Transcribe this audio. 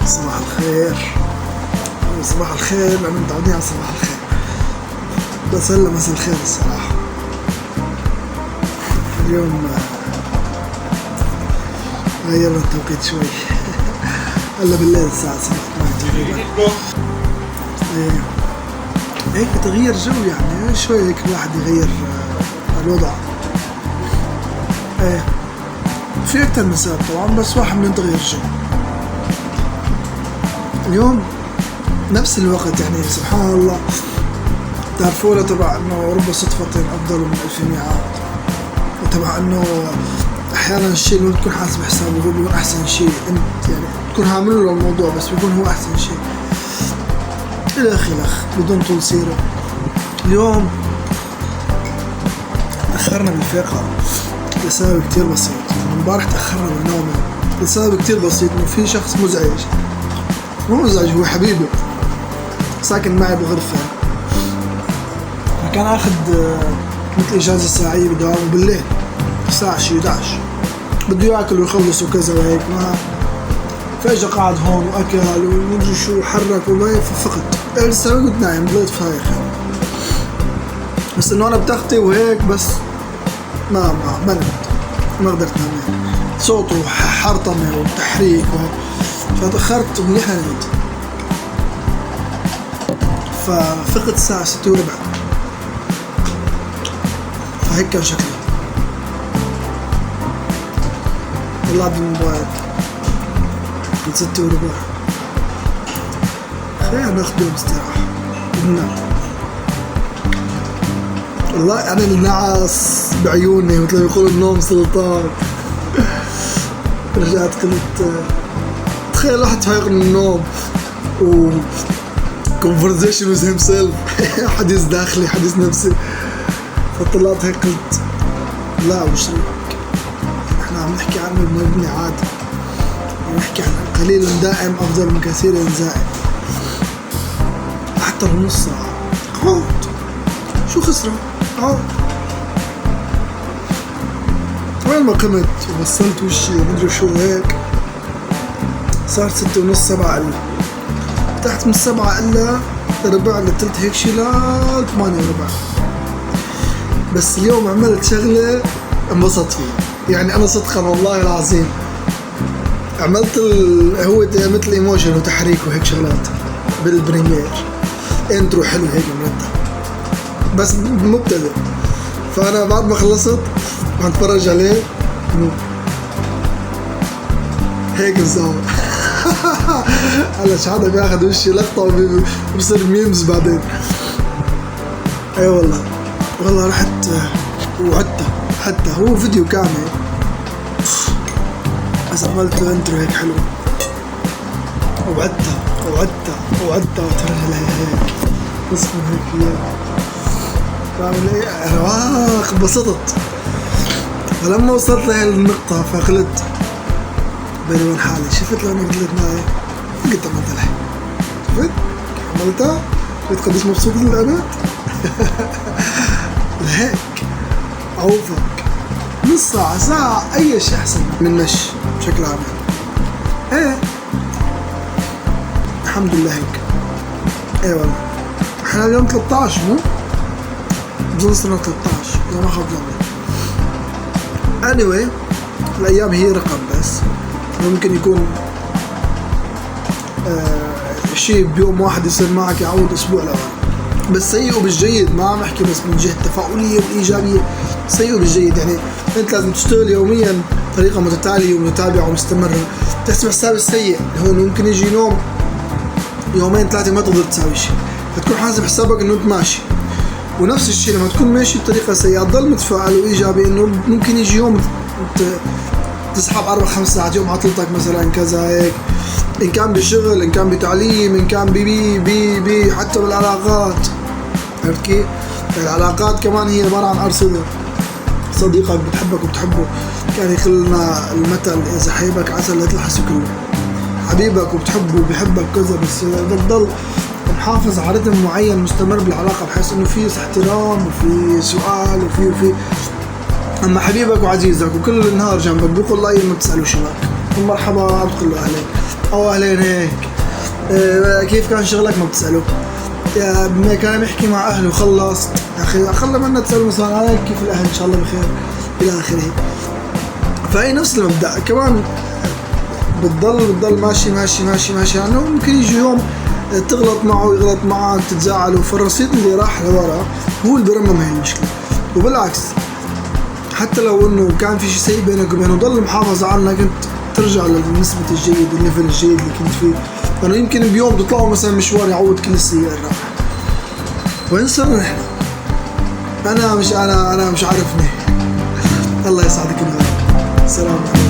صباح الخير. صباح الخير لأنه متعودين على صباح الخير، بس هلا مساء الخير الصراحة. اليوم غيرنا التوقيت شوي هلا بالليل الساعة 7 تقريبا. هيك تغيير جو يعني شوي، هيك الواحد يغير الوضع. في أكتر من سبب طبعا، بس واحد من تغيير جو. اليوم نفس الوقت يعني سبحان الله، تعرفوا تبع انه رب صدفة افضل من 1000 ميعاد، وتبع انه احيانا الشيء اللي تكون حاسب حسابه هو بيكون احسن شيء، انت يعني تكون هامل له الموضوع بس بيكون هو احسن شيء. الخ بدون طول سيرة، اليوم تأخرنا بالفيقة لسبب كتير بسيط. امبارح تأخرنا بالنوم لسبب كتير بسيط، انه في شخص مزعج، مو مزعج، هو حبيبي ساكن معي بغرفة، فكان اخذ مثل اجازة ساعية بدوامه بالليل الساعة 11 بده ياكل ويخلص وكذا وهيك. ما فاجأ قاعد هون واكل ومدري شو حرك وما ففقت لسه كنت نايم، ضليت فايخ بس انه انا بتختي وهيك، بس ما نمت، ما قدرت انام. صوته حرطمة وتحريك فتأخرت ومنيح نمت. ففقت الساعة 6:15، فهيك كان شكلي. طلعت الموبايل 6:15، خلينا ناخد يوم استراحة وننام. والله أنا النعس بعيوني مثل ما يقولوا النوم سلطان. رجعت قلت تخيل واحد فايق من النوم و conversation with himself حديث داخلي، حديث نفسي. فطلعت هيك قلت لا، وش رأيك؟ احنا عم نحكي عن المبني عادي، ونحكي عن قليل دائم أفضل من كثير زائد. حتى لو نص ساعة اقعد، شو خسرة؟ اقعد. وين ما قمت وغسلت وشي ومدري شو هيك، صار 6:30 7 إلا تحت، من 7 إلا ربع لتلت هيك شي ل 8 ربع. بس اليوم عملت شغلة انبسط فيه، يعني أنا صدقا والله العظيم عملت هو مثل ايموشن وتحريك وهيك شغلات بالبريمير، انترو حلو هيك مرتب بس مبتدئ. فأنا بعد ما خلصت هنتفرج عليه هيك نساوي هلا شحدا بياخد وشي لقطة وبصير ميمز بعدين. اي والله رحت وعدت، حتى هو فيديو كامل بس عملت انترو هيك حلو، وعدت واتفرج عليها هيك قسم هيك اياه، بعمل ايه رواق، انبسطت. فلما وصلت لهي النقطة فقلت بيني وبين حالي، شفت لو انا قلت معي قلت عملت لها، شفت عملتها، شفت قديش مبسوط للأبد لهيك عوفك نص ساعة أي شيء أحسن من مشي بشكل عام. ايه الحمد لله هيك. ايه والله احنا اليوم 13 مو بظن سنة 13 إذا ما خاب ظني. anyway الأيام هي رقم، بس ممكن يكون شيء بيوم واحد يصير معك يعود أسبوع لورا. بس سيء بالجيد، ما عم أحكي بس من جهة التفاؤلية والإيجابية، سيء بالجيد. يعني أنت لازم تشتغل يوميا بطريقة متتالية ومتابعة ومستمرة. تحسب حساب السيء هو ممكن يجي يوم 2 3 ما تقدر تساوي شيء، فتكون حاسب حسابك إنه أنت ماشي. ونفس الشيء لما تكون ماشي بطريقة سيئة تضل متفائل وإيجابي، إنه ممكن يجي يوم تسحب 4-5 ساعات، يوم عطلتك مثلا كذا هيك، إن كان بشغل، إن كان بتعليم، إن كان بي حتى بالعلاقات. عرفت كيف؟ العلاقات كمان هي عبارة عن أرصدة. صديقك بتحبك وبتحبه، كان يقلنا المثل إذا حبيبك عسل لا تلحسه كله. حبيبك وبتحبه وبيحبك كذا، بس إذا تضل محافظ على رتم معين مستمر بالعلاقة، بحيث إنه في احترام وفي سؤال وفي أما حبيبك وعزيزك وكل النهار جنبك بيقول لا ما بتسأله شباك مرحبا بتقول له أهلين، او اهلين هيك، كيف كان شغلك ما بتسأله، ما كان يحكي مع اهله خلص يا اخي خلى منا تسأله مثلا عليك كيف الاهل ان شاء الله بخير الى اخره. فهي نفس المبدأ كمان بتضل ماشي يعني ممكن يجي يوم تغلط معه يغلط معك تتزعلوا، فالرصيد اللي راح لورا هو اللي برمم هاي المشكلة. وبالعكس حتى لو انه كان في شيء سيء بينك وبينه ضل محافظ عنك انت ترجع للنسبة الجيد والليفل الجيد اللي كنت فيه، لانه يمكن بيوم تطلعوا مثلا مشوار يعوض كل السيئة اللي راح. وين صرنا نحن؟ انا مش عارفني. الله يسعدك الغالي. السلام عليكم.